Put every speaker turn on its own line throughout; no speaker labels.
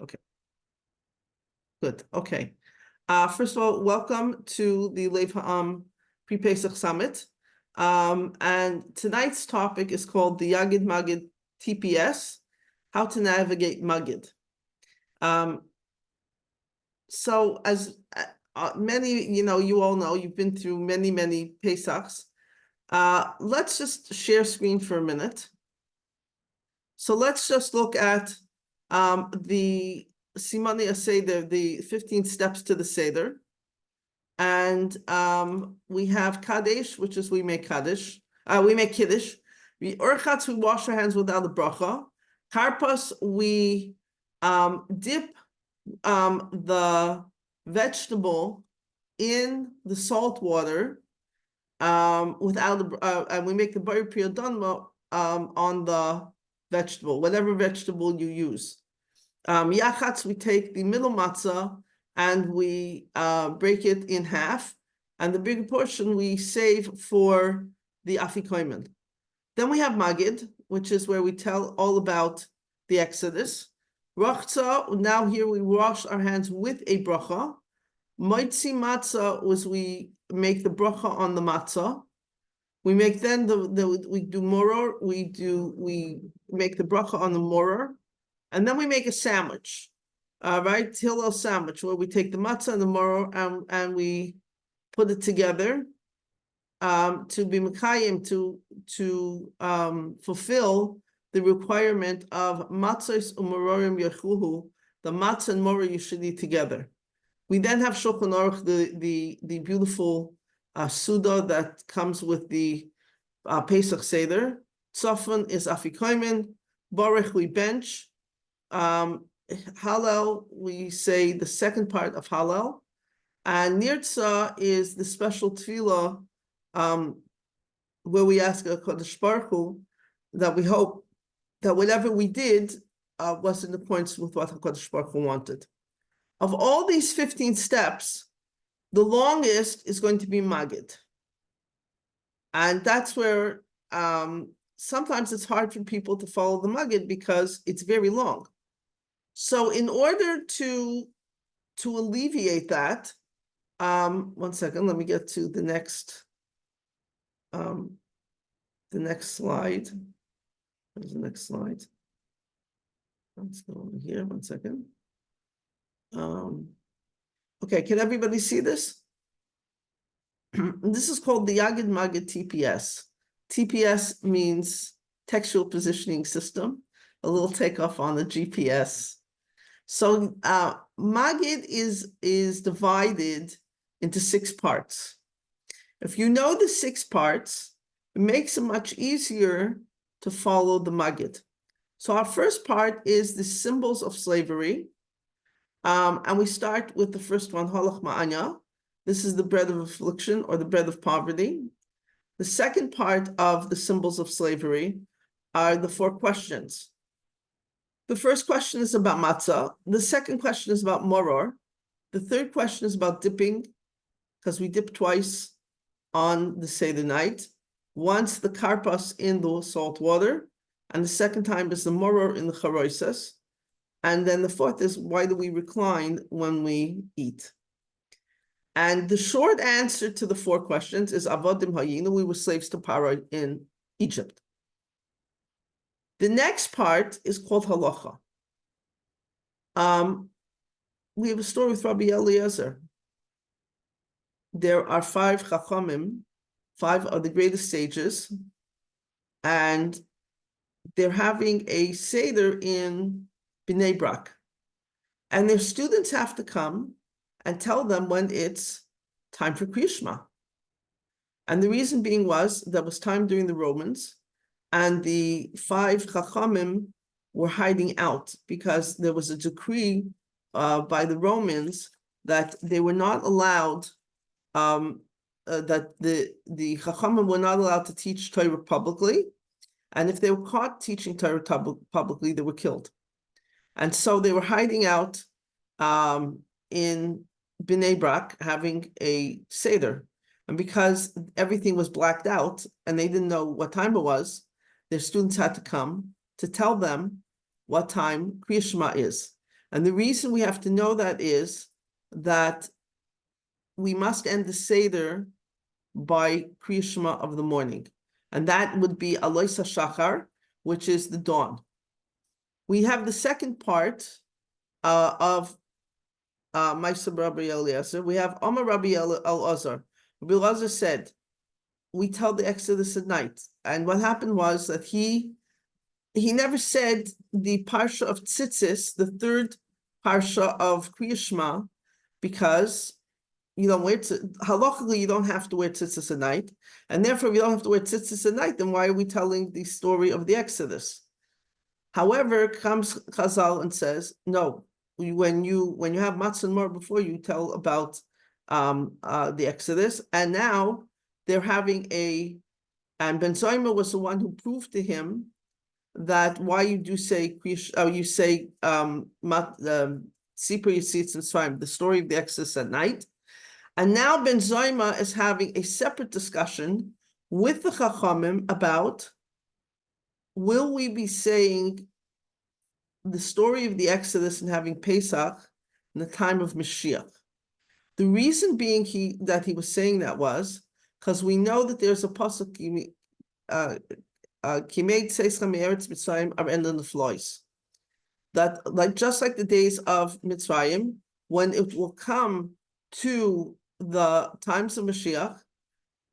Okay. Good. Okay. First of all, welcome to the Lev Ha'am Pre-Pesach Summit. And tonight's topic is called the YAGID MAGID TPS, how to navigate MAGID. So as many, you all know, you've been through many Pesachs. Let's just share screen for a minute. So let's just look at the Simani Seder, the 15 steps to the Seder. And we have Kaddish, which is we make Kaddish. We make Kiddush. We Urchatz, we wash our hands without a bracha. Karpas, we dip the vegetable in the salt water and we make the Bari Priyodonma on the vegetable, whatever vegetable you use. Yachatz, we take the middle matzah and we break it in half, and the bigger portion we save for the afikoimen. Then we have Magid, which is where we tell all about the Exodus. Rachza, now here we wash our hands with a bracha. Moitzi matzah was we make the bracha on the matzah. We make then we do moror, we make the bracha on the moror, and then we make a sandwich, right? Hillel sandwich, where we take the matzah and the moror and we put it together to be mekayim, to fulfill the requirement of matzos umororim yechuhu, the matzah and moror you should eat together. We then have Shulchan Aruch, the beautiful Suda that comes with the Pesach Seder. Tzafon is afikoimen. Baruch we bench. Hallel, we say the second part of Hallel. And Nirtza is the special tefillah where we ask HaKadosh Baruch Hu that we hope that whatever we did was in accordance with what HaKadosh Baruch Hu wanted. Of all these 15 steps, the longest is going to be Magid. And that's where sometimes it's hard for people to follow the Magid because it's very long. So in order to alleviate that, one second, let me get to the next slide. Where's the next slide? Let's go over here, one second. Okay, can everybody see this? This is called the Yagid Magid TPS. TPS means textual positioning system, a little takeoff on the GPS. So Magid is divided into 6 parts. If you know the 6 parts, it makes it much easier to follow the Magid. So our first part is the symbols of slavery. And we start with the first one, halach ma'anya. This is the bread of affliction or the bread of poverty. The second part of the symbols of slavery are the 4 questions. The first question is about matzah. The second question is about moror. The third question is about dipping, because we dip twice on the Seder night. Once the karpas in the salt water, and the second time is the moror in the charoises. And then the fourth is, why do we recline when we eat? And the short answer to the 4 questions is avodim hayinu, we were slaves to Paro in Egypt. The next part is called halacha. We have a story with Rabbi Eliezer. There are 5 chachamim, 5 of the greatest sages, and they're having a seder in Bnei Brak. And their students have to come and tell them when it's time for Kriya Shema. And the reason being was there was time during the Romans, and the 5 Chachamim were hiding out because there was a decree by the Romans that they were not allowed, that the Chachamim were not allowed to teach Torah publicly. And if they were caught teaching Torah publicly, they were killed. And so they were hiding out in Bnei Brak, having a Seder. And because everything was blacked out and they didn't know what time it was, their students had to come to tell them what time Kriya Shema is. And the reason we have to know that is that we must end the Seder by Kriya Shema of the morning. And that would be Alois HaShachar, which is the dawn. We have the second part of Maisa Rabbi Eliezer. We have Amar Rabbi Elazar. Rabbi Elazar said, we tell the Exodus at night. And what happened was that he never said the Parsha of Tzitzis, the third Parsha of Kriya Shema, because you don't wear halachically, you don't have to wear tzitzis at night, and therefore, if you don't have to wear tzitzis at night, then why are we telling the story of the Exodus? However, comes Chazal and says, no, when you have matzah and mar before you tell about the Exodus, and now they're having and Ben Zoyma was the one who proved to him that why you do say you say Sipur Yitzitz and Sfarim, the story of the Exodus at night. And now Ben Zoyma is having a separate discussion with the Chachamim about, will we be saying the story of the Exodus and having Pesach in the time of Mashiach? The reason being that he was saying that was because we know that there's a pasuk Kimei Tzeischa Me'eretz Mitzrayim are ending the flies. That just like the days of Mitzrayim, when it will come to the times of Mashiach,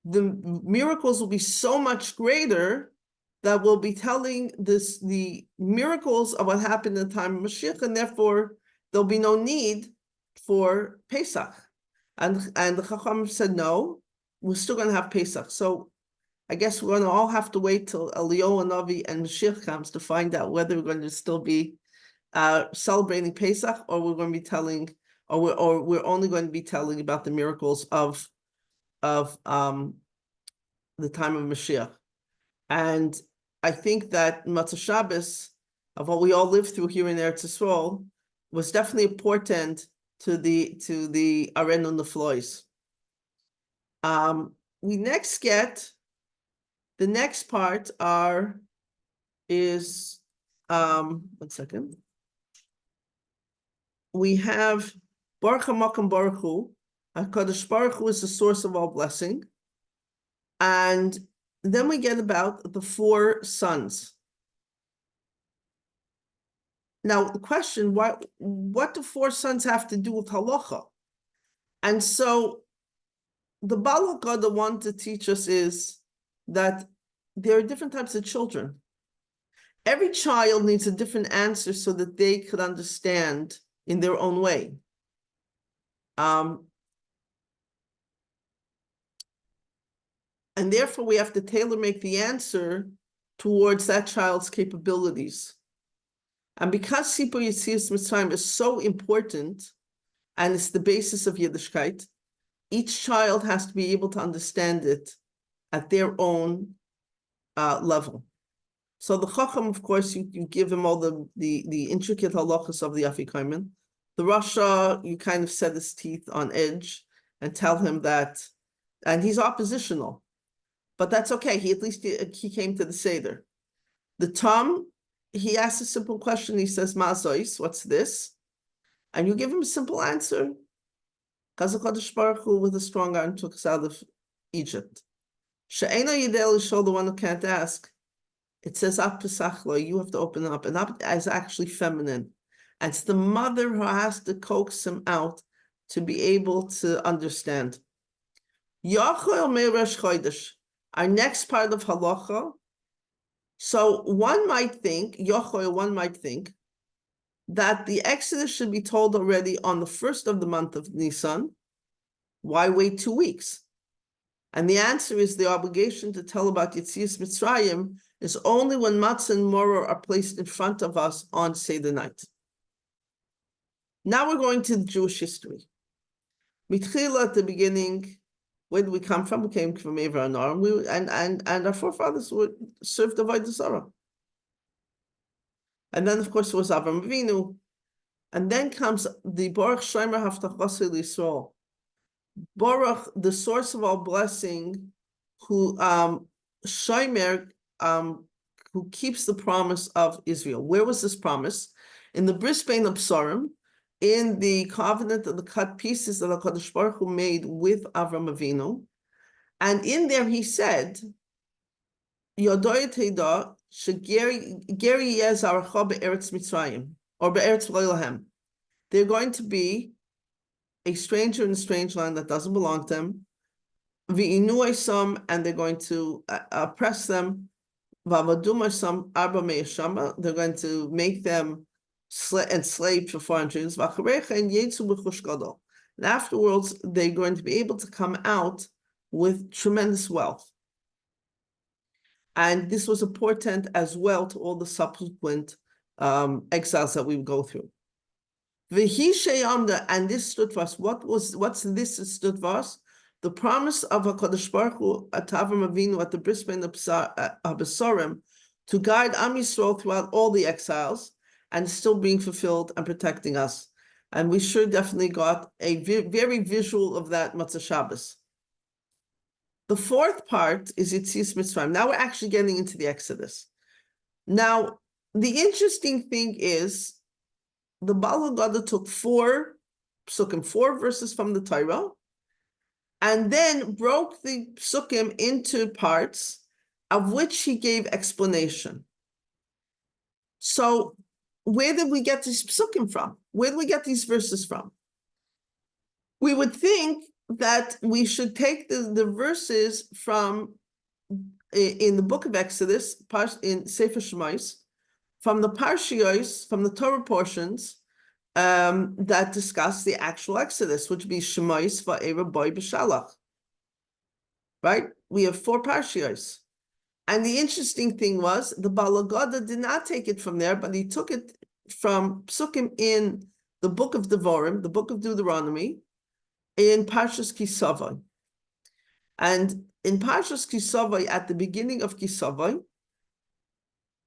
the miracles will be so much greater that we'll be telling the miracles of what happened in the time of Mashiach, and therefore there'll be no need for Pesach. And the Chacham said, no, we're still going to have Pesach. So I guess we're going to all have to wait till Eliyahu Navi and Mashiach comes to find out whether we're going to still be celebrating Pesach, or we're going to be telling, or we're only going to be telling about the miracles of the time of Mashiach. And I think that Matzah Shabbos, of what we all lived through here in Eretz Yisrael, was definitely a portent to the Aren on the Flois. We next get the next part is 1 second. We have Baruch HaMakom Baruch Hu. HaKadosh Baruch Hu is the source of all blessing. And then we get about the 4 sons. Now, the question, what do 4 sons have to do with halacha? And so the Baal HaGada wanted to teach us is that there are different types of children. Every child needs a different answer so that they could understand in their own way. And therefore, we have to tailor-make the answer towards that child's capabilities. And because Sipur Yetzias Mitzrayim is so important, and it's the basis of Yiddishkeit, each child has to be able to understand it at their own level. So the Chacham, of course, you give him all the intricate halachas of the Afikomen. The Rasha, you kind of set his teeth on edge and tell him that, and he's oppositional. But that's okay. At least he came to the Seder. The Tom, he asks a simple question. He says, Ma'azois, what's this? And you give him a simple answer. Because HaKadosh Baruch Hu, with a strong arm, took us out of Egypt. She'ena Yidel Yishol, the one who can't ask. It says, Ap Pesachlo, you have to open up. And Ap is actually feminine. And it's the mother who has to coax him out to be able to understand. Yochel Me'resh Chodesh. Our next part of halacha. So one might think that the Exodus should be told already on the 1st of the month of Nisan. Why wait 2 weeks? And the answer is the obligation to tell about Yetzias Mitzrayim is only when matzah and maror are placed in front of us on Seder night. Now we're going to the Jewish history. Mitchila, at the beginning, where did we come from? We came from Ever and Ar, and our forefathers served the Avodah Zarah. And then, of course, it was Avram Avinu. And then comes the Baruch Shomer Haftachos Yisrael. Baruch, the source of all blessing, who Shomer, who keeps the promise of Israel. Where was this promise? in the Brisbane Absarim, in the covenant of the cut pieces that HaKadosh Baruch Hu made with Avram Avinu. And in there he said, Yodoy Teda, Shegeri Yezarcha Be'eretz Mitzrayim, or Be'eretz V'Leilahem. They're going to be a stranger in a strange land that doesn't belong to them. V'inuaisam, and they're going to oppress them. V'avadumasam arba me'eshama, they're going to make them enslaved for 400 years. V'acharecha and yetzu b'chush gadol. And afterwards, they're going to be able to come out with tremendous wealth. And this was a portent as well to all the subsequent exiles that we would go through. V'hi sheyamda, and this stood for us. What's this that stood for us? The promise of HaKadosh Baruch Hu at Avram Avinu at the Brisbane Abesarim to guide Am Yisrael throughout all the exiles and still being fulfilled and protecting us. And we sure definitely got a very visual of that Matzah Shabbos. The fourth part is Yetzias Mitzrayim. Now we're actually getting into the Exodus. Now, the interesting thing is the Baal HaGada took four verses from the Torah, and then broke the psukim into parts, of which he gave explanation. So where did we get these psukim from? Where did we get these verses from? We would think that we should take the verses from, in the book of Exodus, in Sefer Shemais, from the Parshios, from the Torah portions, that discuss the actual Exodus, which would be Shemais Va'era Boi B'Shalach. Right? We have 4 Parshios. And the interesting thing was, the Baal HaGada did not take it from there, but he took it from psukim in the book of Devarim, the book of Deuteronomy, in Parshas Kisavai. And in Parshas Kisavai, at the beginning of Kisavai,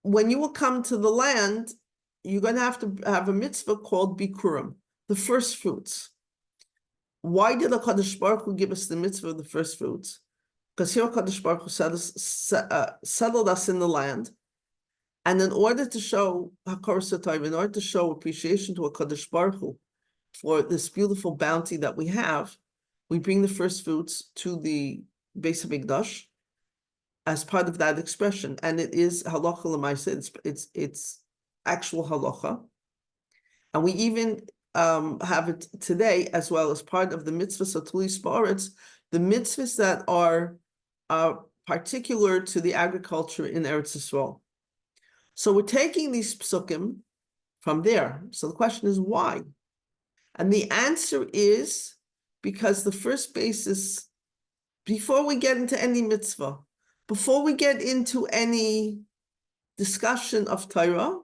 when you will come to the land, you're going to have a mitzvah called Bikurim, the first fruits. Why did HaKadosh Baruch Hu give us the mitzvah of the first fruits? Because here HaKadosh Baruch Hu settled us in the land, and in order to show Hakaras HaTorah, in order to show appreciation to HaKadosh Baruch Hu for this beautiful bounty that we have, we bring the first fruits to the Beis HaMikdash as part of that expression, and it is halacha l'maaseh. It's actual halacha, and we even have it today as well as part of the mitzvahs of Tulis Ba'aretz, the mitzvahs that are particular to the agriculture in Eretz Yisrael. So we're taking these psukim from there. So the question is why? And the answer is because the first basis, before we get into any mitzvah, before we get into any discussion of Torah,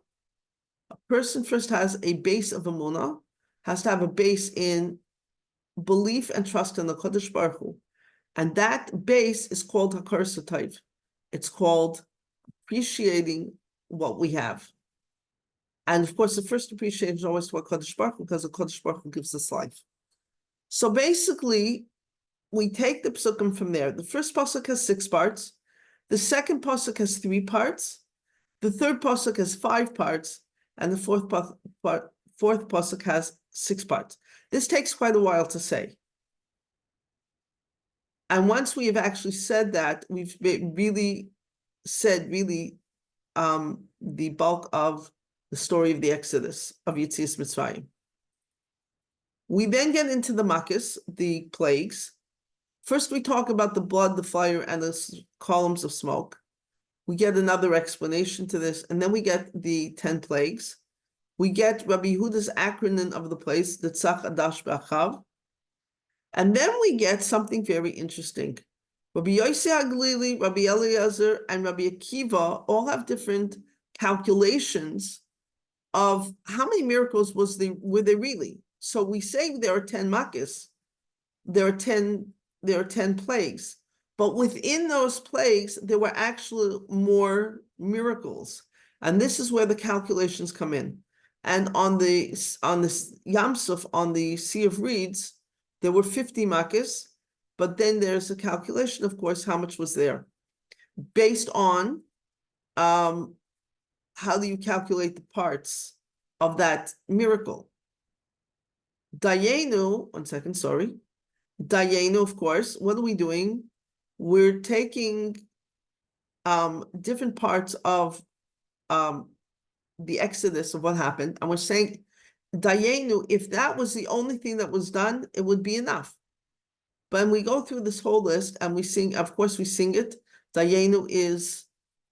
a person first has a base of emunah, has to have a base in belief and trust in the Kodesh Baruch Hu. And that base is called Hakaras HaTorah. It's called appreciating what we have. And of course, the first appreciation is always to Kodesh Baruch Hu, because the Kodesh Baruch Hu gives us life. So basically, we take the psukim from there. The first pasuk has 6 parts. The second pasuk has 3 parts. The third pasuk has 5 parts. And the fourth pasuk has 6 parts. This takes quite a while to say. And once we have actually said that, we've really said the bulk of the story of the Exodus, of Yetzias Mitzrayim. We then get into the makkos, the plagues. First, we talk about the blood, the fire, and the columns of smoke. We get another explanation to this, and then we get the 10 plagues. We get Rabbi Yehuda's acronym of the place, the Tzach Adash B'Achav. And then we get something very interesting. Rabbi Yossi HaGlili, Rabbi Eliezer, and Rabbi Akiva all have different calculations of how many miracles were there really. So we say there are 10 makkos, there are 10 plagues, but within those plagues there were actually more miracles, and this is where the calculations come in. And on this Yam Suf, on the Sea of Reeds, there were 50 makkos, but then there's a calculation, of course, how much was there, based on how do you calculate the parts of that miracle. Dayenu, 1 second, sorry. Dayenu, of course, what are we doing? We're taking different parts of the Exodus of what happened, and we're saying, Dayenu, if that was the only thing that was done, it would be enough. But when we go through this whole list and we sing, of course we sing it. Dayenu is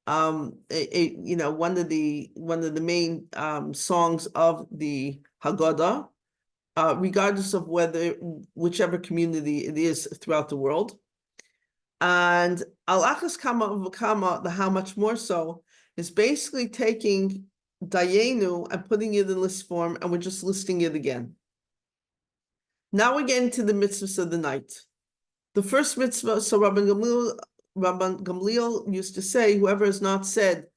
one of the main songs of the Haggadah, regardless of whichever community it is throughout the world. And Al-Achas Kama V'Kama, the how much more so, is basically taking Dayenu and putting it in list form, and we're just listing it again. Now we're getting to the mitzvahs of the night. The first mitzvah, so Rabban Gamliel used to say, whoever has not said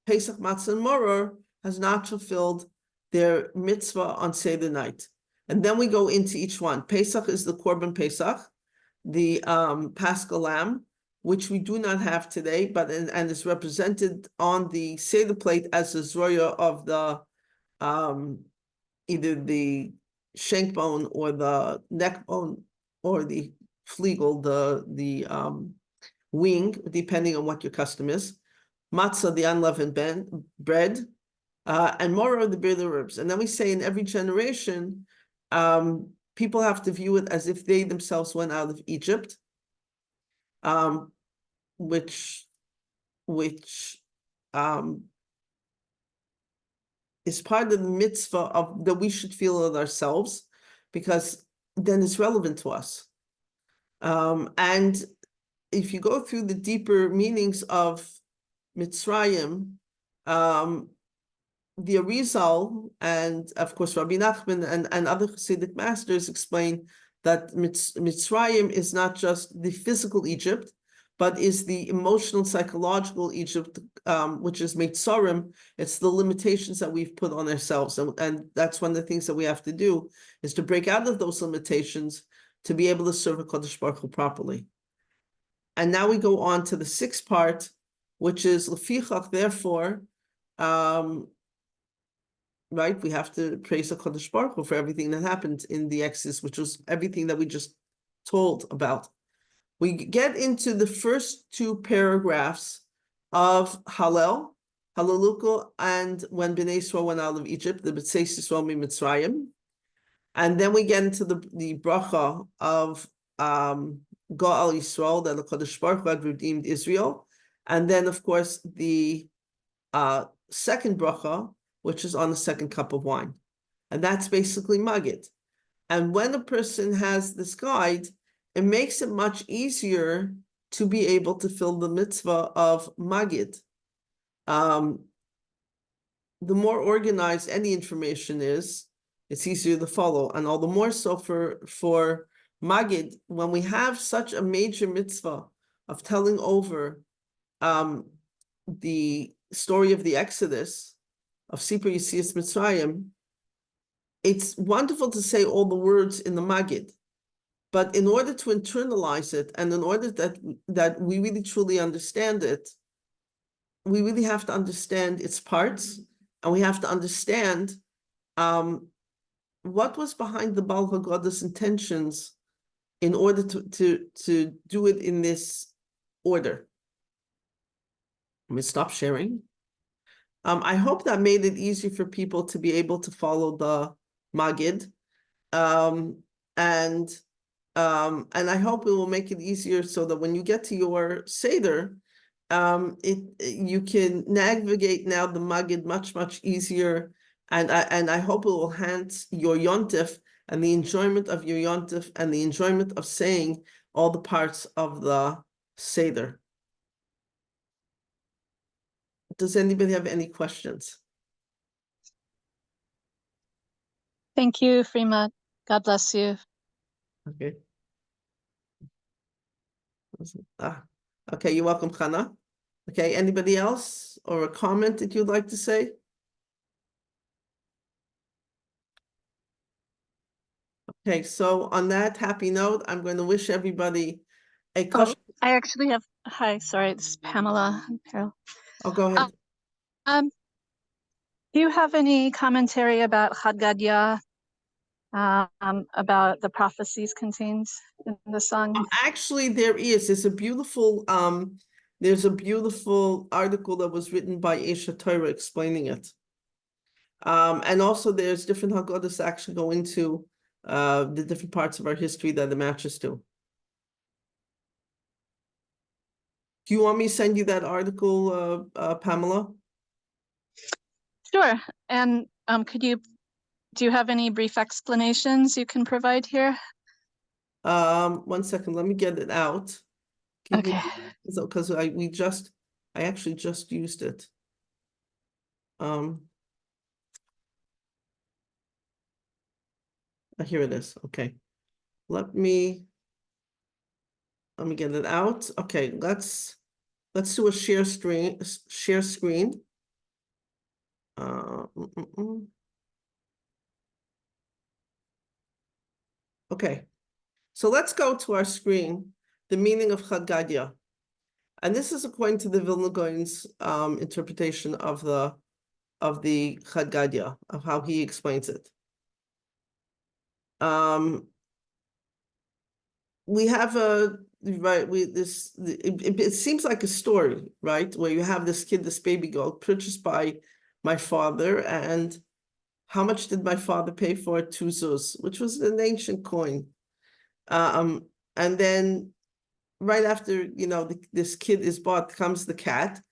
Pesach Matzah and Moror has not fulfilled their mitzvah on Seder night. And then we go into each one. Pesach is the Korban Pesach, the Paschal Lamb, which we do not have today, but and is represented on the Seder plate as the Zroya of the either the shank bone or the neck bone or the flegel, the wing, depending on what your custom is. Matzah, the unleavened bread, and Moror, the bitter herbs. And then we say in every generation, people have to view it as if they themselves went out of Egypt, which is part of the mitzvah of that we should feel it ourselves, because then it's relevant to us. And if you go through the deeper meanings of Mitzrayim, the Arizal and of course Rabbi Nachman and other Hasidic masters explain that Mitzrayim is not just the physical Egypt, but is the emotional, psychological Egypt, which is Mitzrayim. It's the limitations that we've put on ourselves. And that's one of the things that we have to do, is to break out of those limitations to be able to serve a Kodesh Baruch Hu properly. And now we go on to the sixth part, which is Lefichach, therefore, right? We have to praise the Kodesh Baruch Hu for everything that happened in the Exodus, which was everything that we just told about. We get into the first two paragraphs of Hallel, Hallelujah, and when Bnei Yisrael went out of Egypt, the B'tzei Yisrael Mitzrayim. And then we get into the bracha of Go'al Yisrael, that the Kodesh Baruch Hu had redeemed Israel. And then, of course, the second bracha, which is on the second cup of wine. And that's basically Magid. And when a person has this guide, it makes it much easier to be able to fill the mitzvah of Magid. The more organized any information is, it's easier to follow. And all the more so for Magid, when we have such a major mitzvah of telling over the story of the Exodus, of Sipur Yetzias Mitzrayim, it's wonderful to say all the words in the Magid. But in order to internalize it, and in order that we really truly understand it, we really have to understand its parts, and we have to understand what was behind the Baal HaGodah's intentions in order to do it in this order. Let me stop sharing. I hope that made it easy for people to be able to follow the Magid. And I hope it will make it easier so that when you get to your Seder, you can navigate now the Magid much easier, and I hope it will enhance your Yontif and the enjoyment of your Yontif and the enjoyment of saying all the parts of the Seder. Does anybody have any questions?
Thank you, Frimet. God bless you.
Okay. Okay, you're welcome, Chana. Okay, anybody else or a comment that you'd like to say? Okay, so on that happy note, I'm going to wish everybody a kosher.
I actually have, hi, sorry, this is Pamela.
Oh, go ahead.
Do you have any commentary about Chad Gadya, about the prophecies contained in the song?
Actually, there's a beautiful article that was written by Esha Torah explaining it. And also there's different Haggadahs actually go into the different parts of our history that it matches to. Do you want me to send you that article, Pamela?
Sure. And do you have any brief explanations you can provide here?
1 second, let me get it out.
Okay.
Because I actually just used it. Here it is. Okay. Let me get it out. Okay, let's do a share screen. Okay, so let's go to our screen, the meaning of Chad Gadya. And this is according to the Vilna Gaon's interpretation of the Chad Gadya, of how he explains it. We have it seems like a story, right? Where you have this kid, this baby girl, purchased by my father, and how much did my father pay for it? 2 zuz, which was an ancient coin. And then right after, this kid is bought, comes the cat,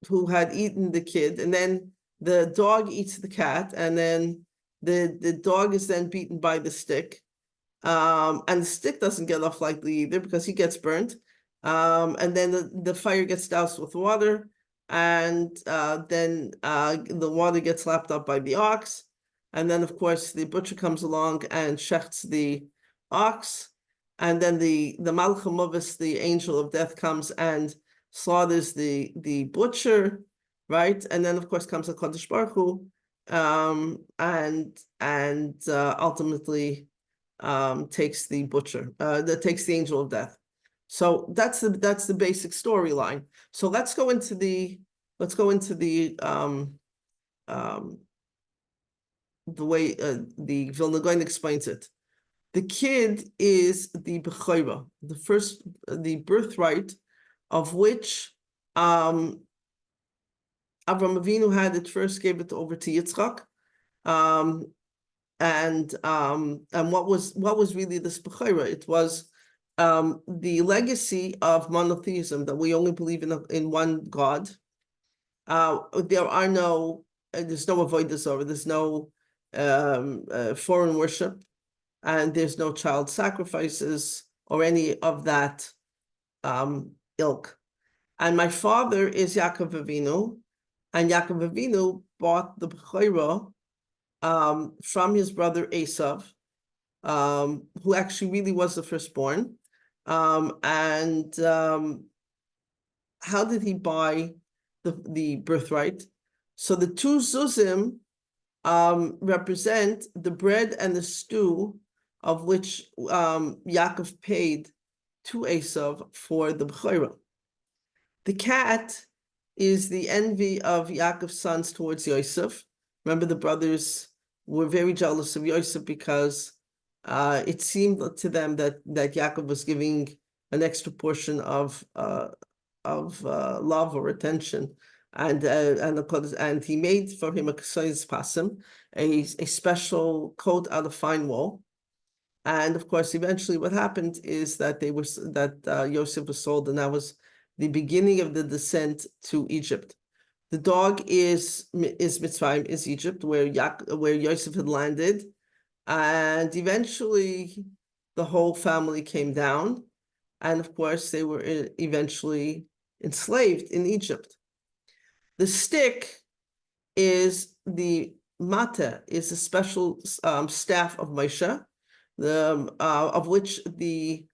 who had eaten the kid, and then the dog eats the cat, and then the dog is then beaten by the stick. And the stick doesn't get off lightly either because he gets burnt. And then the fire gets doused with water, and then the water gets lapped up by the ox. And then, of course, the butcher comes along and shechts the ox. And then the Malach HaMovis, the angel of death, comes and slaughters the butcher, right? And then, of course, comes the Kodesh Baruch Hu, and ultimately takes the butcher, that takes the angel of death. So that's the basic storyline. So let's go into the way the Vilna Gaon explains it. The kid is the bechora, the birthright, of which Avraham Avinu had it first, gave it over to Yitzchak. And what was really this bechora? It was the legacy of monotheism, that we only believe in one God. There's no avodah zarah, there's no foreign worship, and there's no child sacrifices or any of that ilk. And my father is Yaakov Avinu, and Yaakov Avinu bought the bechora from his brother Esav, who actually really was the firstborn. How did he buy the birthright? So the 2 zuzim represent the bread and the stew of which Yaakov paid to Esav for the bechora. The cat is the envy of Yaakov's sons towards Yosef. Remember, the brothers were very jealous of Yosef because it seemed to them that Yaakov was giving an extra portion of love or attention, and he made for him a ksayis pasim, a special coat out of fine wool. And of course, eventually, what happened is that Yosef was sold, and that was the beginning of the descent to Egypt. The dog is Mitzrayim, is Egypt, where Yosef had landed, and eventually the whole family came down, and of course they were eventually enslaved in Egypt. The stick is the mata, is a special staff of Moshe, of which the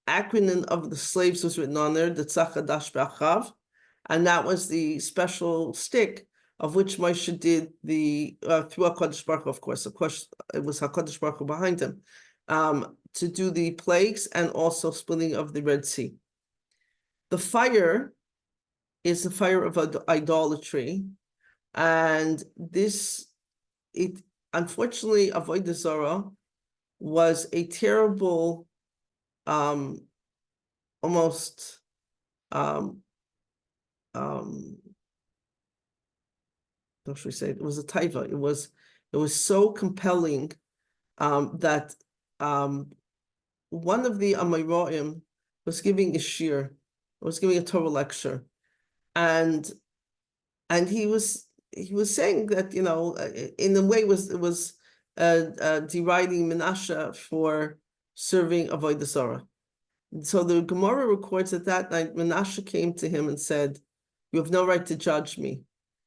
acronym of the slaves was written on there, the Tzachadash B'achav, and that was the special stick of which Moshe did through HaKadosh Baruch Hu, of course, it was HaKadosh Baruch Hu behind him, to do the plagues and also splitting of the Red Sea. The fire is the fire of idolatry. And unfortunately, Avodah Zarah was a terrible, almost, how should we say it? It was a taiva. It was so compelling that one of the Amoraim was giving a shir, was giving a Torah lecture, and he was saying that, in a way was deriding Menashe for serving Avodah Zarah. So the Gemara records that night Menashe came to him and said, "You have no right to judge me,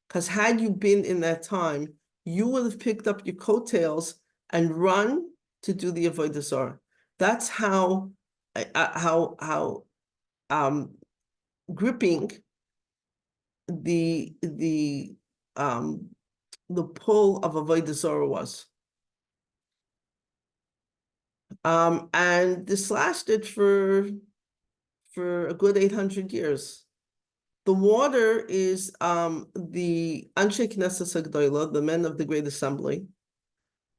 because had you been in that time, you would have picked up your coattails and run to do the Avodah Zarah." That's how gripping the pull of Avodah Zarah was. And this lasted for a good 800 years. The water is the Anshe Knesset Hagdolah, the men of the Great Assembly,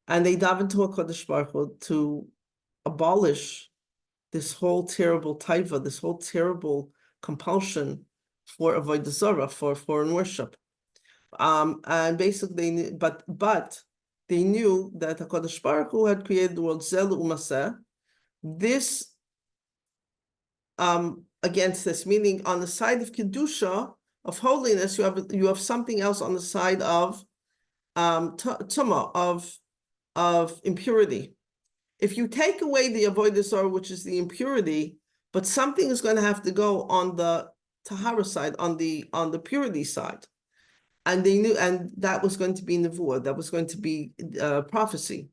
and they daven to HaKadosh Baruch Hu to abolish this whole terrible taiva, this whole terrible compulsion for Avodah Zarah, for foreign worship. And basically, but they knew that HaKadosh Baruch Hu had created the world Zelu Umaseh. This against this, meaning on the side of Kedusha, of holiness, you have something else on the side of Tumah, of impurity. If you take away the Avodah Zarah, which is the impurity, but something is going to have to go on the Tahara side, on the purity side. And they knew, and that was going to be Nevuah, that was going to be prophecy.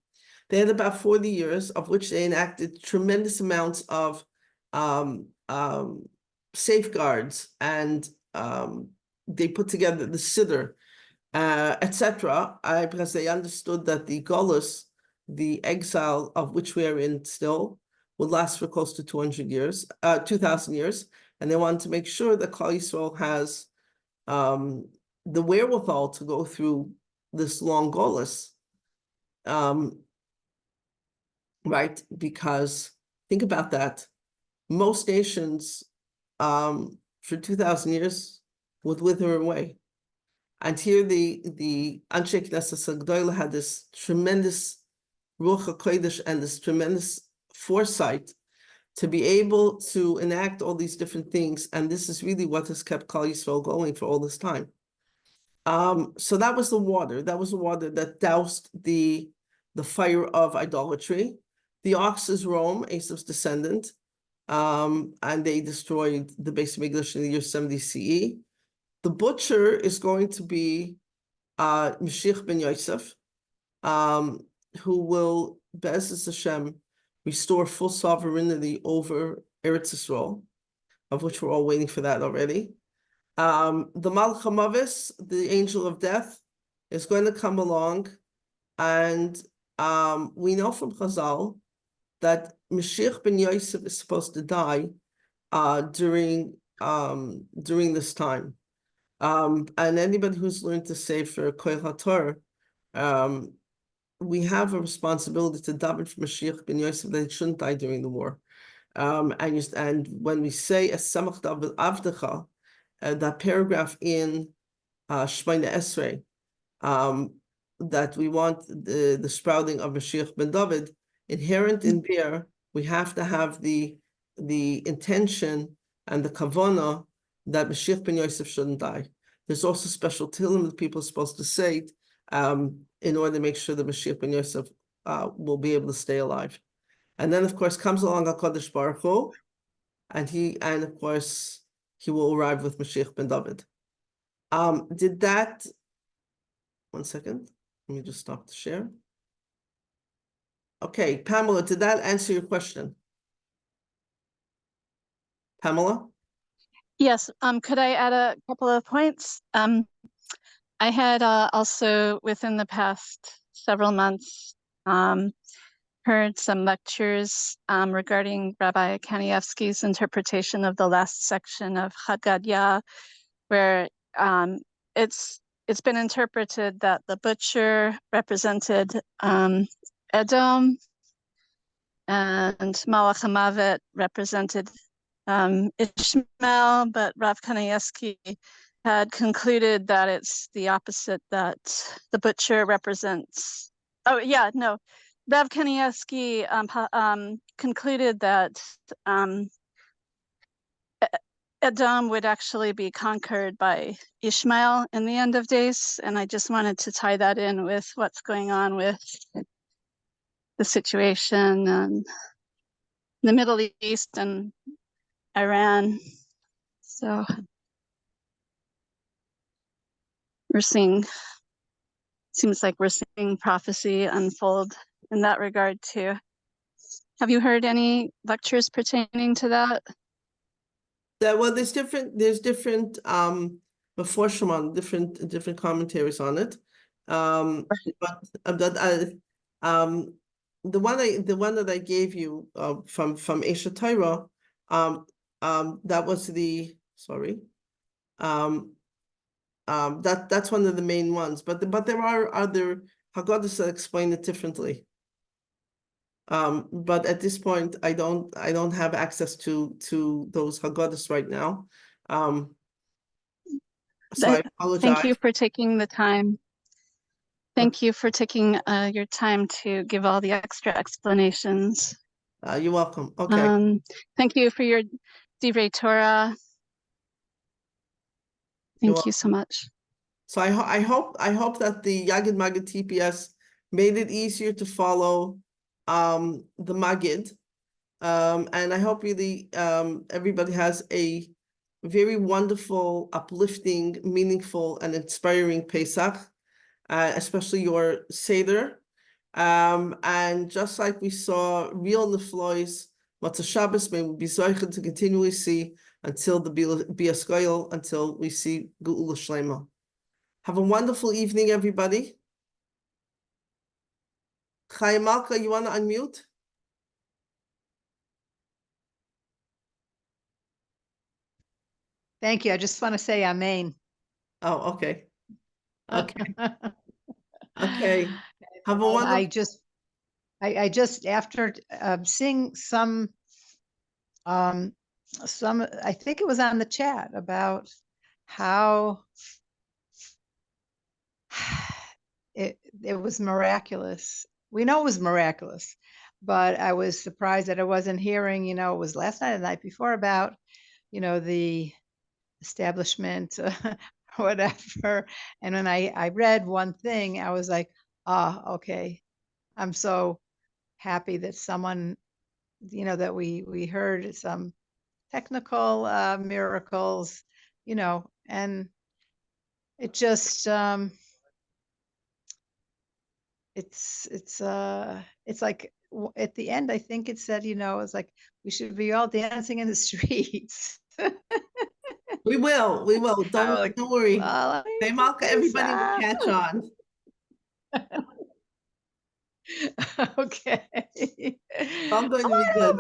They had about 40 years, of which they enacted tremendous amounts of safeguards, and they put together the Siddur, etc., because they understood that the Golus, the exile of which we are in still, would last for close to 200 years, 2,000 years, and they wanted to make sure that Klal Yisrael has the wherewithal to go through this long Golus, right? Because think about that. Most nations for 2,000 years would wither away. And here the Anshe Knesset Hagdolah had this tremendous Ruach HaKodesh and this tremendous foresight to be able to enact all these different things. And this is really what has kept Klal Yisrael going for all this time. So that was the water. That was the water that doused the fire of idolatry. The ox is Rome, Esau's descendant, and they destroyed the Beis Hamikdash in the year 70 CE. The butcher is going to be Mashiach ben Yosef, who will, Be'ezus Hashem, restore full sovereignty over Eretz Yisrael, of which we're all waiting for that already. The Malach HaMavis, the angel of death, is going to come along, and we know from Chazal that Mashiach ben Yosef is supposed to die during this time. And anybody who's learned to say for Koil HaTorah, we have a responsibility to daven for Mashiach ben Yosef that he shouldn't die during the war. And when we say Esamach Avdecha, that paragraph in Shemona Esrei, that we want the sprouting of Mashiach ben David, inherent in there, we have to have the intention and the kavanah that Mashiach ben Yosef shouldn't die. There's also special tehillim that people are supposed to say in order to make sure that Mashiach ben Yosef will be able to stay alive. And then, of course, comes along HaKadosh Baruch Hu, and of course, he will arrive with Mashiach ben David. Did that, one second, let me just stop the share. Okay, Pamela, did that answer your question? Pamela?
Yes, could I add a couple of points? I had also within the past several months heard some lectures regarding Rabbi Kanievsky's interpretation of the last section of Haggadah, where it's been interpreted that the butcher represented Edom, and Malach HaMavet represented Ishmael, but Rav Kanievsky had concluded that it's the opposite, that the butcher represents. Oh yeah, no, Rav Kanievsky concluded that Edom would actually be conquered by Ishmael in the end of days, and I just wanted to tie that in with what's going on with the situation and the Middle East and Iran. So seems like we're seeing prophecy unfold in that regard too. Have you heard any lectures pertaining to that?
Well, there's different before Shimon, different commentaries on it. But the one that I gave you from Esha Torah, that was that's one of the main ones. But there are other Haggadahs that explain it differently. But at this point, I don't have access to those Haggadahs right now. So I apologize.
Thank you for taking the time. Thank you for taking your time to give all the extra explanations.
You're welcome. Okay.
Thank you for your Divrei Torah. Thank you so much.
So I hope that the Yagid Magid TPS made it easier to follow the Magid. And I hope really everybody has a very wonderful, uplifting, meaningful, and inspiring Pesach, especially your Seder. And just like we saw real Neflois, Matzah Shabbos, may we be zocheh to continually see until the Bias Goyel, until we see Geula Shlema. Have a wonderful evening, everybody. Chaim Malka, you want to unmute?
Thank you. I just want to say amen.
Oh, okay. Okay. Okay. Have a wonderful.
I just after seeing some, I think it was on the chat about how it was miraculous. We know it was miraculous, but I was surprised that I wasn't hearing, it was last night and the night before about, the establishment, whatever. And when I read one thing, I was like, okay. I'm so happy that someone, that we heard some technical miracles, and it just it's like at the end, I think it said, it's like we should be all dancing in the streets.
We will. Don't worry.
Well,
Malka, everybody will catch on.
Okay.
I'm going to be good.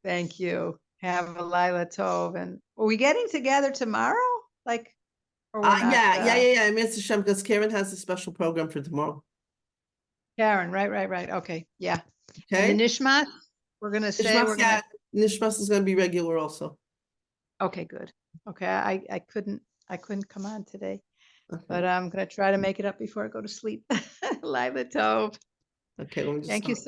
Thank you. Have a Lila Tov. And are we getting together tomorrow? Like, or we're not,
yeah. Mr. Shem, because Karen has a special program for tomorrow.
Karen, right. Okay, yeah.
Okay.
And the Nishmat, we're gonna say
Nishmas is gonna be regular also.
Okay, good. Okay, I couldn't come on today,
Okay.
but I'm gonna try to make it up before I go to sleep. Lila Tov.
Okay, let me just
Thank you so